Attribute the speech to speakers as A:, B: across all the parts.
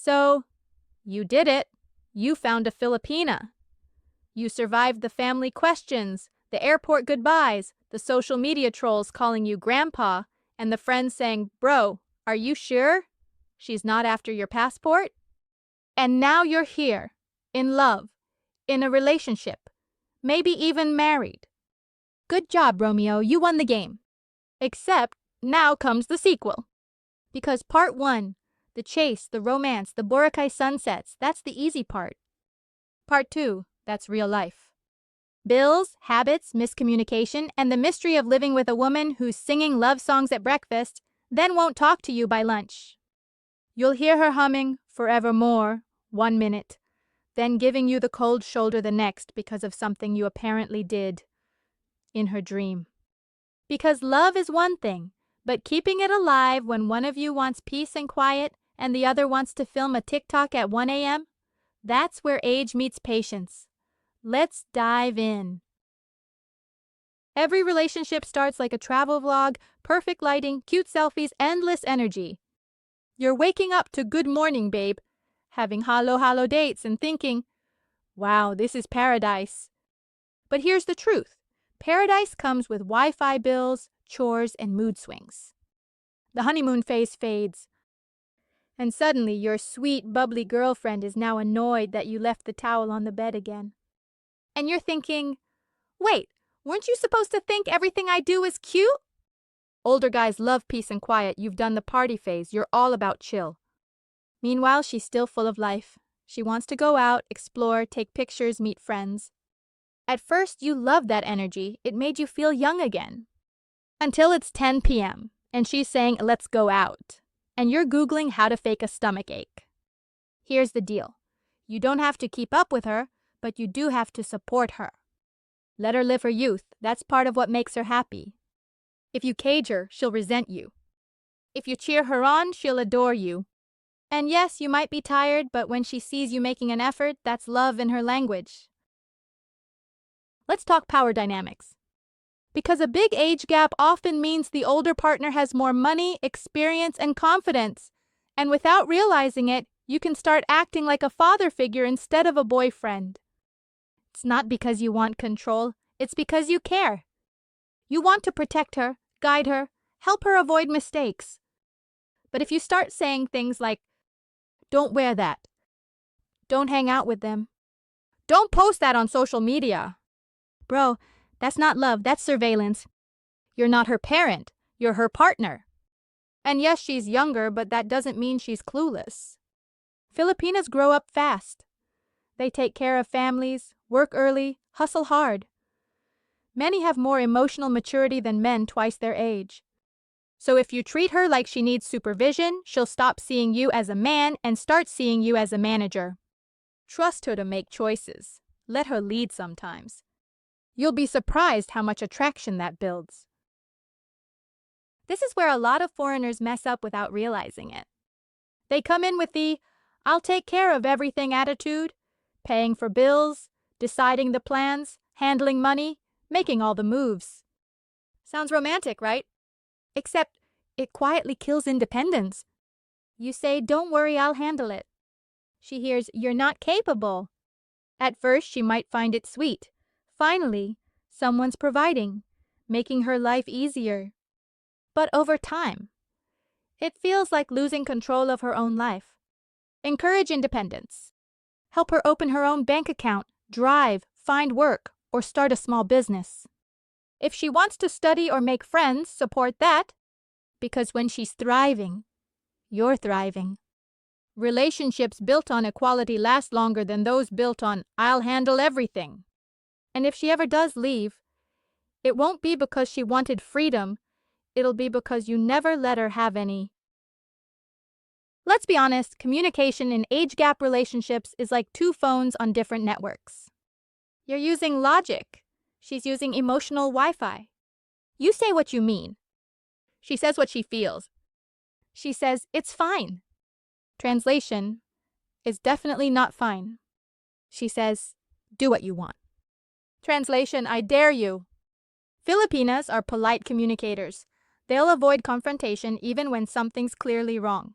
A: So, you did it. You found a Filipina. You survived the family questions, the airport goodbyes, the social media trolls calling you grandpa, and the friends saying, "Bro, are you sure she's not after your passport?" And now you're here, in love, in a relationship, maybe even married. Good job, Romeo, you won the game. Except, now comes the sequel. Because part 1, the chase, the romance, the Boracay sunsets, that's the easy part. Part 2, that's real life. Bills, habits, miscommunication, and the mystery of living with a woman who's singing love songs at breakfast, then won't talk to you by lunch. You'll hear her humming "Forevermore" 1 minute, then giving you the cold shoulder the next because of something you apparently did in her dream. Because love is one thing, but keeping it alive when one of you wants peace and quiet and the other wants to film a TikTok at 1 a.m., that's where age meets patience. Let's dive in. Every relationship starts like a travel vlog, perfect lighting, cute selfies, endless energy. You're waking up to "Good morning, babe," having halo dates and thinking, "Wow, this is paradise." But here's the truth. Paradise comes with Wi-Fi bills, chores, and mood swings. The honeymoon phase fades, and suddenly your sweet, bubbly girlfriend is now annoyed that you left the towel on the bed again. And you're thinking, "Wait, weren't you supposed to think everything I do is cute?" Older guys love peace and quiet. You've done the party phase. You're all about chill. Meanwhile, she's still full of life. She wants to go out, explore, take pictures, meet friends. At first, you loved that energy. It made you feel young again. Until it's 10 p.m. and she's saying, "Let's go out." And you're Googling how to fake a stomach ache. Here's the deal. You don't have to keep up with her, but you do have to support her. Let her live her youth. That's part of what makes her happy. If you cage her, she'll resent you. If you cheer her on, she'll adore you. And yes, you might be tired, but when she sees you making an effort, that's love in her language. Let's talk power dynamics. Because a big age gap often means the older partner has more money, experience, and confidence. And without realizing it, you can start acting like a father figure instead of a boyfriend. It's not because you want control, it's because you care. You want to protect her, guide her, help her avoid mistakes. But if you start saying things like, "Don't wear that," "Don't hang out with them," "Don't post that on social media," bro, that's not love, that's surveillance. You're not her parent, you're her partner. And yes, she's younger, but that doesn't mean she's clueless. Filipinas grow up fast. They take care of families, work early, hustle hard. Many have more emotional maturity than men twice their age. So if you treat her like she needs supervision, she'll stop seeing you as a man and start seeing you as a manager. Trust her to make choices. Let her lead sometimes. You'll be surprised how much attraction that builds. This is where a lot of foreigners mess up without realizing it. They come in with the "I'll take care of everything" attitude, paying for bills, deciding the plans, handling money, making all the moves. Sounds romantic, right? Except it quietly kills independence. You say, "Don't worry, I'll handle it." She hears, "You're not capable." At first, she might find it sweet. Finally, someone's providing, making her life easier. But over time, it feels like losing control of her own life. Encourage independence. Help her open her own bank account, drive, find work, or start a small business. If she wants to study or make friends, support that. Because when she's thriving, you're thriving. Relationships built on equality last longer than those built on "I'll handle everything." And if she ever does leave, it won't be because she wanted freedom. It'll be because you never let her have any. Let's be honest, communication in age gap relationships is like two phones on different networks. You're using logic. She's using emotional Wi-Fi. You say what you mean. She says what she feels. She says, "It's fine." Translation, "It's definitely not fine." She says, "Do what you want." Translation, "I dare you." Filipinas are polite communicators. They'll avoid confrontation even when something's clearly wrong.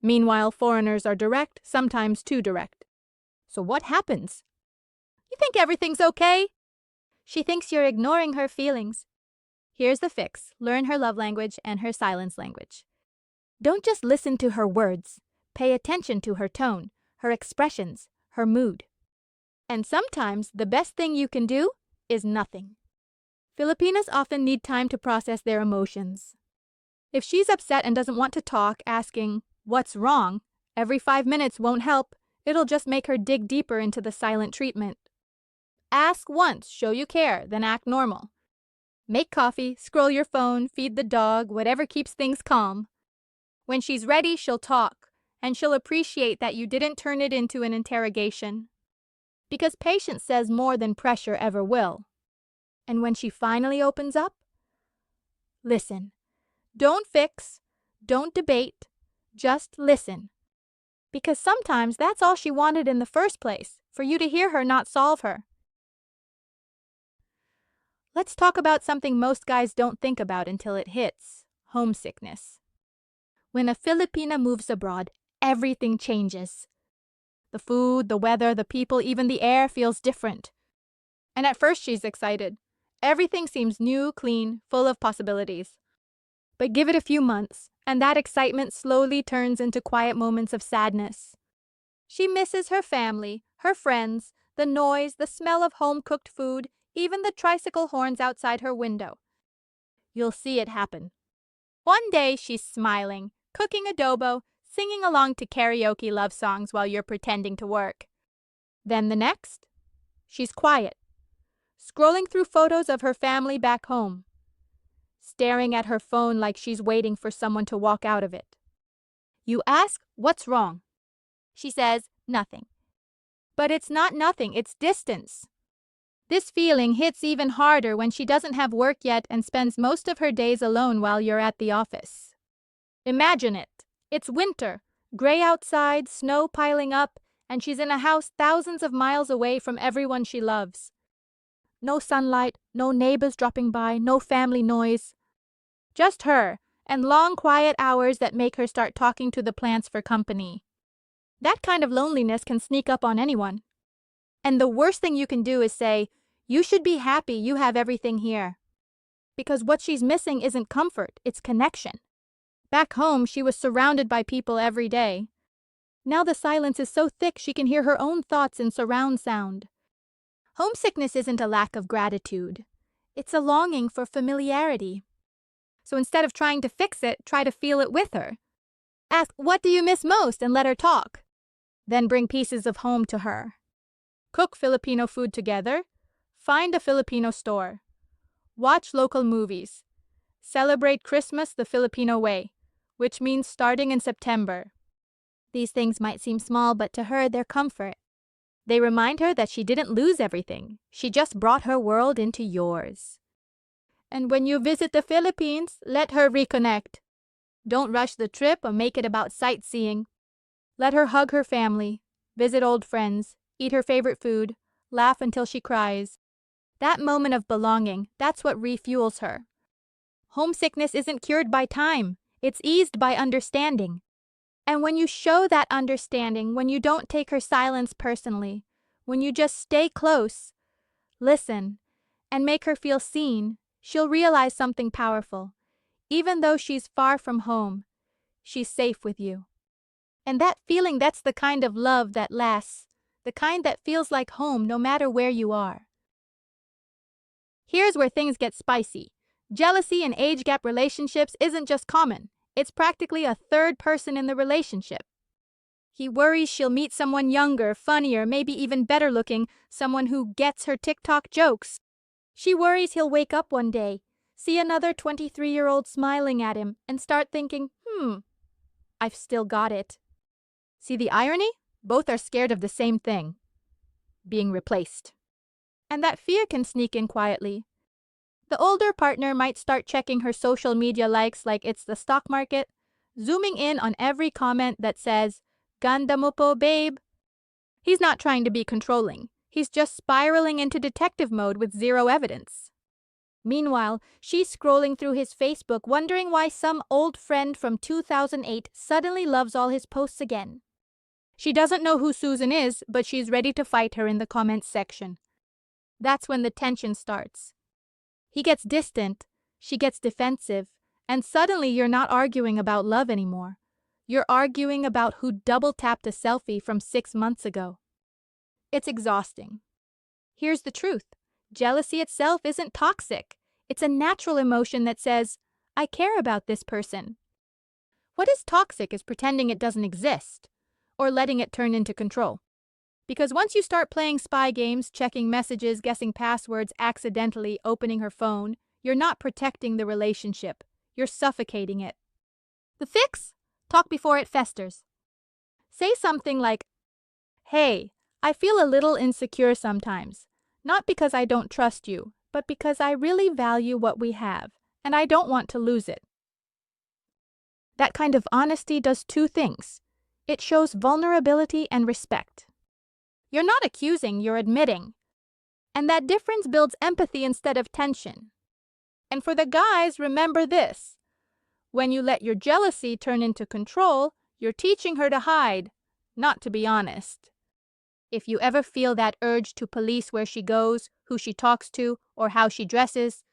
A: Meanwhile, foreigners are direct, sometimes too direct. So what happens? You think everything's okay? She thinks you're ignoring her feelings. Here's the fix. Learn her love language and her silence language. Don't just listen to her words. Pay attention to her tone, her expressions, her mood. And sometimes the best thing you can do is nothing. Filipinas often need time to process their emotions. If she's upset and doesn't want to talk, asking, "What's wrong?" every 5 minutes won't help. It'll just make her dig deeper into the silent treatment. Ask once, show you care, then act normal. Make coffee, scroll your phone, feed the dog, whatever keeps things calm. When she's ready, she'll talk, and she'll appreciate that you didn't turn it into an interrogation. Because patience says more than pressure ever will. And when she finally opens up, listen. Don't fix, don't debate, just listen. Because sometimes that's all she wanted in the first place, for you to hear her, not solve her. Let's talk about something most guys don't think about until it hits: homesickness. When a Filipina moves abroad, everything changes. The food, the weather, the people, even the air feels different. And at first she's excited. Everything seems new, clean, full of possibilities. But give it a few months, and that excitement slowly turns into quiet moments of sadness. She misses her family, her friends, the noise, the smell of home-cooked food, even the tricycle horns outside her window. You'll see it happen. One day she's smiling, cooking adobo, singing along to karaoke love songs while you're pretending to work. Then the next, she's quiet, scrolling through photos of her family back home, staring at her phone like she's waiting for someone to walk out of it. You ask, "What's wrong?" She says, "Nothing." But it's not nothing, it's distance. This feeling hits even harder when she doesn't have work yet and spends most of her days alone while you're at the office. Imagine it. It's winter, gray outside, snow piling up, and she's in a house thousands of miles away from everyone she loves. No sunlight, no neighbors dropping by, no family noise. Just her, and long quiet hours that make her start talking to the plants for company. That kind of loneliness can sneak up on anyone. And the worst thing you can do is say, "You should be happy you have everything here." Because what she's missing isn't comfort, it's connection. Back home, she was surrounded by people every day. Now the silence is so thick she can hear her own thoughts in surround sound. Homesickness isn't a lack of gratitude. It's a longing for familiarity. So instead of trying to fix it, try to feel it with her. Ask, "What do you miss most?" and let her talk. Then bring pieces of home to her. Cook Filipino food together. Find a Filipino store. Watch local movies. Celebrate Christmas the Filipino way, which means starting in September. These things might seem small, but to her, they're comfort. They remind her that she didn't lose everything. She just brought her world into yours. And when you visit the Philippines, let her reconnect. Don't rush the trip or make it about sightseeing. Let her hug her family, visit old friends, eat her favorite food, laugh until she cries. That moment of belonging, that's what refuels her. Homesickness isn't cured by time. It's eased by understanding. And when you show that understanding, when you don't take her silence personally, when you just stay close, listen, and make her feel seen, she'll realize something powerful. Even though she's far from home, she's safe with you. And that feeling, that's the kind of love that lasts, the kind that feels like home no matter where you are. Here's where things get spicy. Jealousy in age gap relationships isn't just common. It's practically a third person in the relationship. He worries she'll meet someone younger, funnier, maybe even better looking, someone who gets her TikTok jokes. She worries he'll wake up one day, see another 23-year-old smiling at him, and start thinking, I've still got it. See the irony? Both are scared of the same thing: being replaced. And that fear can sneak in quietly. The older partner might start checking her social media likes like it's the stock market, zooming in on every comment that says, "Ganda mo po, babe." He's not trying to be controlling. He's just spiraling into detective mode with zero evidence. Meanwhile, she's scrolling through his Facebook wondering why some old friend from 2008 suddenly loves all his posts again. She doesn't know who Susan is, but she's ready to fight her in the comments section. That's when the tension starts. He gets distant, she gets defensive, and suddenly you're not arguing about love anymore. You're arguing about who double-tapped a selfie from 6 months ago. It's exhausting. Here's the truth. Jealousy itself isn't toxic. It's a natural emotion that says, I care about this person. What is toxic is pretending it doesn't exist, or letting it turn into control. Because once you start playing spy games, checking messages, guessing passwords, accidentally opening her phone, you're not protecting the relationship. You're suffocating it. The fix? Talk before it festers. Say something like, hey, I feel a little insecure sometimes. Not because I don't trust you, but because I really value what we have, and I don't want to lose it. That kind of honesty does two things. It shows vulnerability and respect. You're not accusing, you're admitting. And that difference builds empathy instead of tension. And for the guys, remember this. When you let your jealousy turn into control, you're teaching her to hide, not to be honest. If you ever feel that urge to police where she goes, who she talks to, or how she dresses,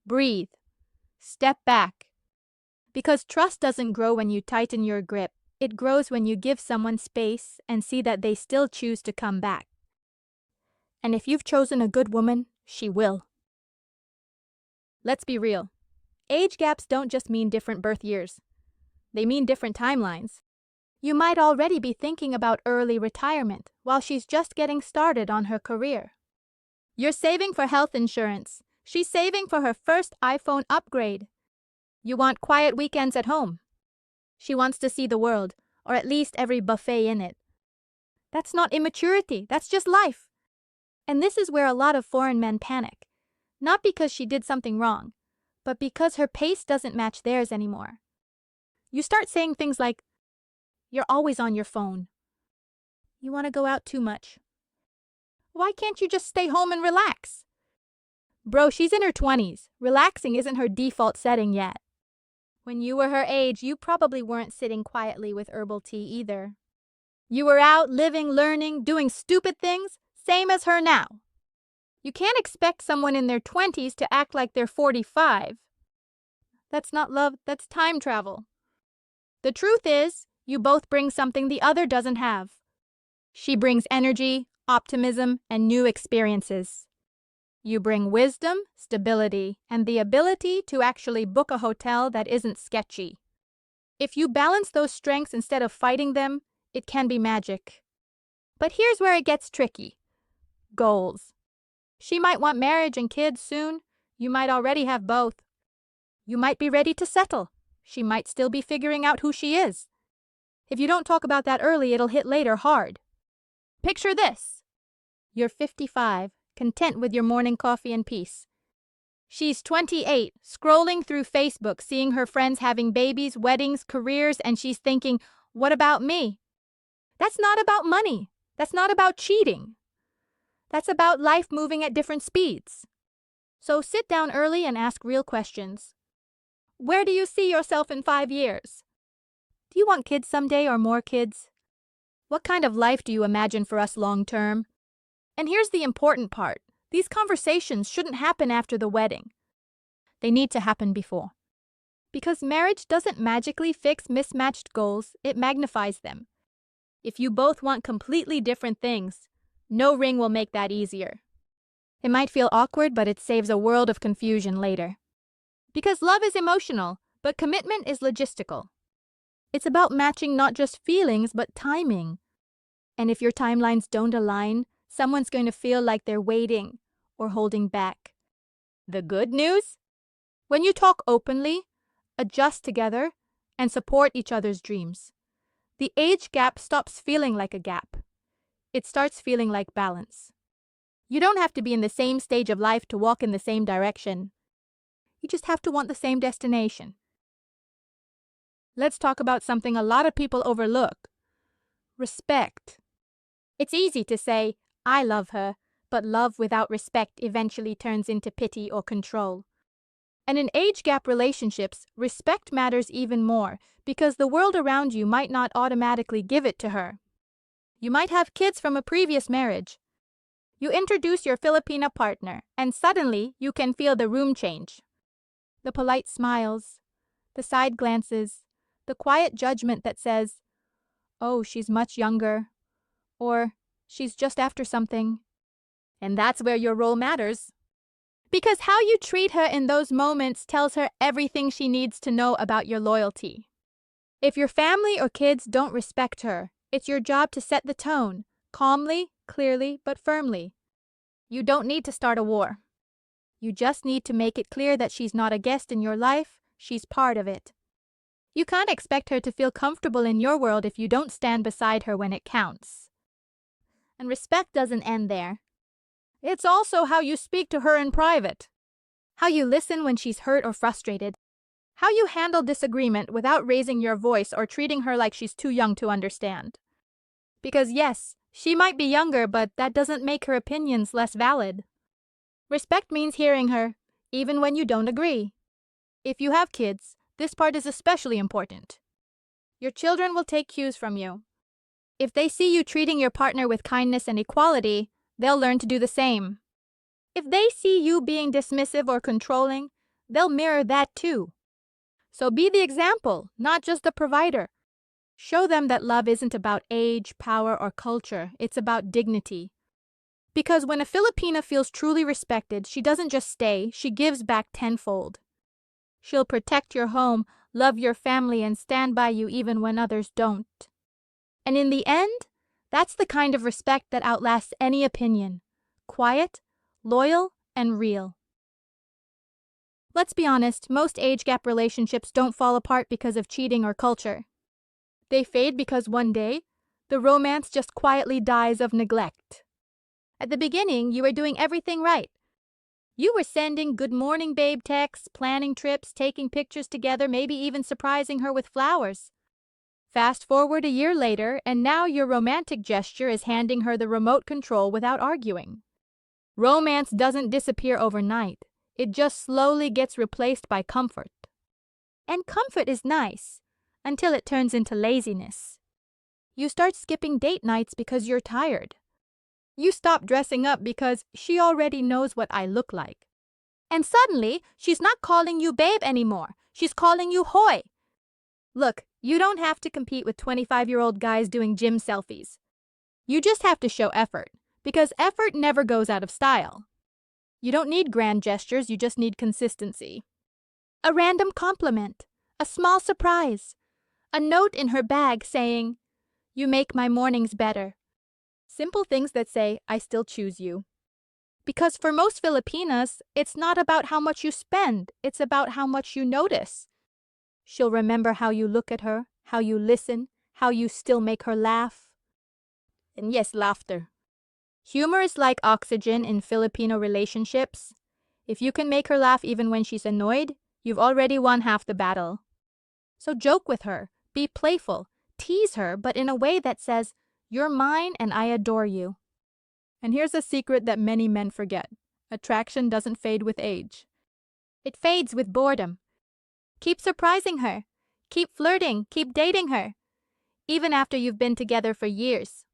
A: breathe. Step back. Because trust doesn't grow when you tighten your grip. It grows when you give someone space and see that they still choose to come back. And if you've chosen a good woman, she will. Let's be real. Age gaps don't just mean different birth years. They mean different timelines. You might already be thinking about early retirement while she's just getting started on her career. You're saving for health insurance. She's saving for her first iPhone upgrade. You want quiet weekends at home. She wants to see the world, or at least every buffet in it. That's not immaturity, that's just life. And this is where a lot of foreign men panic. Not because she did something wrong, but because her pace doesn't match theirs anymore. You start saying things like, you're always on your phone. You want to go out too much. Why can't you just stay home and relax? Bro, she's in her 20s. Relaxing isn't her default setting yet. When you were her age, you probably weren't sitting quietly with herbal tea either. You were out, living, learning, doing stupid things, same as her now. You can't expect someone in their 20s to act like they're 45. That's not love, that's time travel. The truth is, you both bring something the other doesn't have. She brings energy, optimism, and new experiences. You bring wisdom, stability, and the ability to actually book a hotel that isn't sketchy. If you balance those strengths instead of fighting them, it can be magic. But here's where it gets tricky. Goals. She might want marriage and kids soon. You might already have both. You might be ready to settle. She might still be figuring out who she is. If you don't talk about that early, it'll hit later hard. Picture this. You're 55, content with your morning coffee and peace. She's 28, scrolling through Facebook, seeing her friends having babies, weddings, careers, and she's thinking, what about me? That's not about money. That's not about cheating. That's about life moving at different speeds. So sit down early and ask real questions. Where do you see yourself in 5 years? Do you want kids someday or more kids? What kind of life do you imagine for us long term? And here's the important part. These conversations shouldn't happen after the wedding. They need to happen before. Because marriage doesn't magically fix mismatched goals, it magnifies them. If you both want completely different things, no ring will make that easier. It might feel awkward, but it saves a world of confusion later. Because love is emotional, but commitment is logistical. It's about matching not just feelings, but timing. And if your timelines don't align, someone's going to feel like they're waiting or holding back. The good news? When you talk openly, adjust together, and support each other's dreams, the age gap stops feeling like a gap. It starts feeling like balance. You don't have to be in the same stage of life to walk in the same direction. You just have to want the same destination. Let's talk about something a lot of people overlook. Respect. It's easy to say, I love her, but love without respect eventually turns into pity or control. And in age gap relationships, respect matters even more because the world around you might not automatically give it to her. You might have kids from a previous marriage. You introduce your Filipina partner, and suddenly you can feel the room change. The polite smiles, the side glances, the quiet judgment that says, "Oh, she's much younger," or "she's just after something." And that's where your role matters. Because how you treat her in those moments tells her everything she needs to know about your loyalty. If your family or kids don't respect her, it's your job to set the tone, calmly, clearly, but firmly. You don't need to start a war. You just need to make it clear that she's not a guest in your life, she's part of it. You can't expect her to feel comfortable in your world if you don't stand beside her when it counts. And respect doesn't end there. It's also how you speak to her in private. How you listen when she's hurt or frustrated. How you handle disagreement without raising your voice or treating her like she's too young to understand. Because yes, she might be younger, but that doesn't make her opinions less valid. Respect means hearing her, even when you don't agree. If you have kids, this part is especially important. Your children will take cues from you. If they see you treating your partner with kindness and equality, they'll learn to do the same. If they see you being dismissive or controlling, they'll mirror that too. So be the example, not just the provider. Show them that love isn't about age, power, or culture. It's about dignity. Because when a Filipina feels truly respected, she doesn't just stay, she gives back tenfold. She'll protect your home, love your family, and stand by you even when others don't. And in the end, that's the kind of respect that outlasts any opinion. Quiet, loyal, and real. Let's be honest, most age gap relationships don't fall apart because of cheating or culture. They fade because one day, the romance just quietly dies of neglect. At the beginning, you were doing everything right. You were sending good morning babe texts, planning trips, taking pictures together, maybe even surprising her with flowers. Fast forward a year later, and now your romantic gesture is handing her the remote control without arguing. Romance doesn't disappear overnight. It just slowly gets replaced by comfort. And comfort is nice, until it turns into laziness. You start skipping date nights because you're tired. You stop dressing up because she already knows what I look like. And suddenly, she's not calling you babe anymore. She's calling you hoy. Look, you don't have to compete with 25-year-old guys doing gym selfies. You just have to show effort, because effort never goes out of style. You don't need grand gestures, you just need consistency. A random compliment, a small surprise, a note in her bag saying, "You make my mornings better." Simple things that say, "I still choose you." Because for most Filipinas, it's not about how much you spend, it's about how much you notice. She'll remember how you look at her, how you listen, how you still make her laugh. And yes, laughter. Humor is like oxygen in Filipino relationships. If you can make her laugh even when she's annoyed, you've already won half the battle. So joke with her, be playful, tease her, but in a way that says, "You're mine and I adore you." And here's a secret that many men forget. Attraction doesn't fade with age. It fades with boredom. Keep surprising her. Keep flirting. Keep dating her. Even after you've been together for years.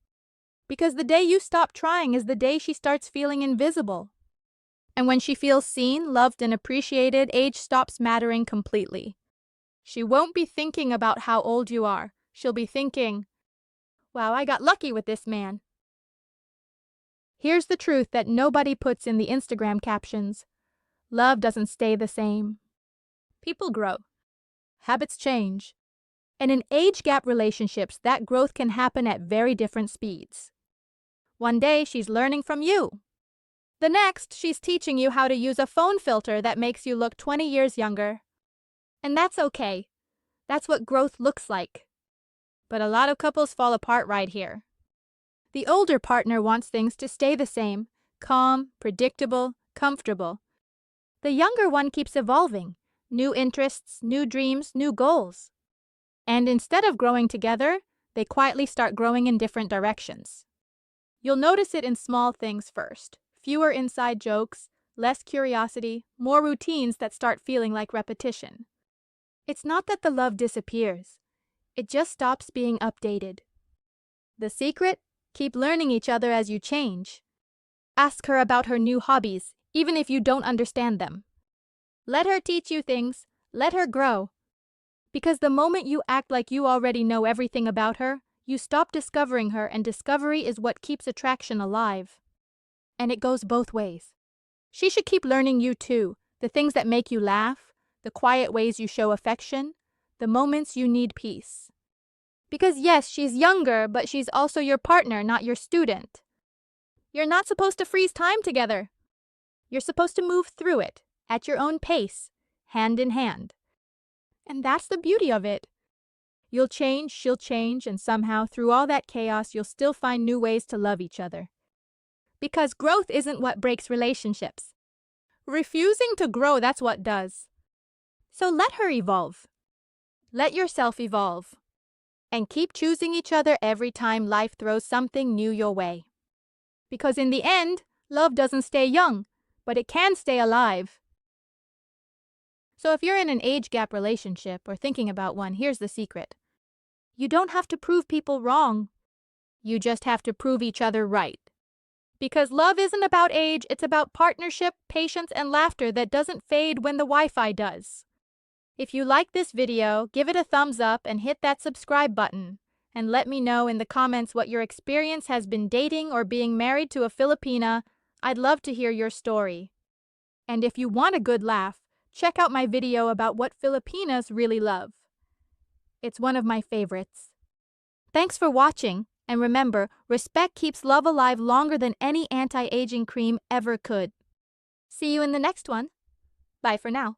A: Because the day you stop trying is the day she starts feeling invisible. And when she feels seen, loved, and appreciated, age stops mattering completely. She won't be thinking about how old you are. She'll be thinking, "Wow, I got lucky with this man." Here's the truth that nobody puts in the Instagram captions. Love doesn't stay the same. People grow. Habits change. And in age gap relationships, that growth can happen at very different speeds. One day, she's learning from you. The next, she's teaching you how to use a phone filter that makes you look 20 years younger. And that's okay. That's what growth looks like. But a lot of couples fall apart right here. The older partner wants things to stay the same, calm, predictable, comfortable. The younger one keeps evolving, new interests, new dreams, new goals. And instead of growing together, they quietly start growing in different directions. You'll notice it in small things first. Fewer inside jokes, less curiosity, more routines that start feeling like repetition. It's not that the love disappears. It just stops being updated. The secret? Keep learning each other as you change. Ask her about her new hobbies, even if you don't understand them. Let her teach you things. Let her grow. Because the moment you act like you already know everything about her, you stop discovering her, and discovery is what keeps attraction alive. And it goes both ways. She should keep learning you too, the things that make you laugh, the quiet ways you show affection, the moments you need peace. Because yes, she's younger, but she's also your partner, not your student. You're not supposed to freeze time together. You're supposed to move through it, at your own pace, hand in hand. And that's the beauty of it. You'll change, she'll change, and somehow, through all that chaos, you'll still find new ways to love each other. Because growth isn't what breaks relationships. Refusing to grow, that's what does. So let her evolve. Let yourself evolve. And keep choosing each other every time life throws something new your way. Because in the end, love doesn't stay young, but it can stay alive. So if you're in an age gap relationship or thinking about one, here's the secret. You don't have to prove people wrong. You just have to prove each other right. Because love isn't about age, it's about partnership, patience, and laughter that doesn't fade when the Wi-Fi does. If you like this video, give it a thumbs up and hit that subscribe button. And let me know in the comments what your experience has been dating or being married to a Filipina. I'd love to hear your story. And if you want a good laugh, check out my video about what Filipinas really love. It's one of my favorites. Thanks for watching, and remember, respect keeps love alive longer than any anti-aging cream ever could. See you in the next one. Bye for now.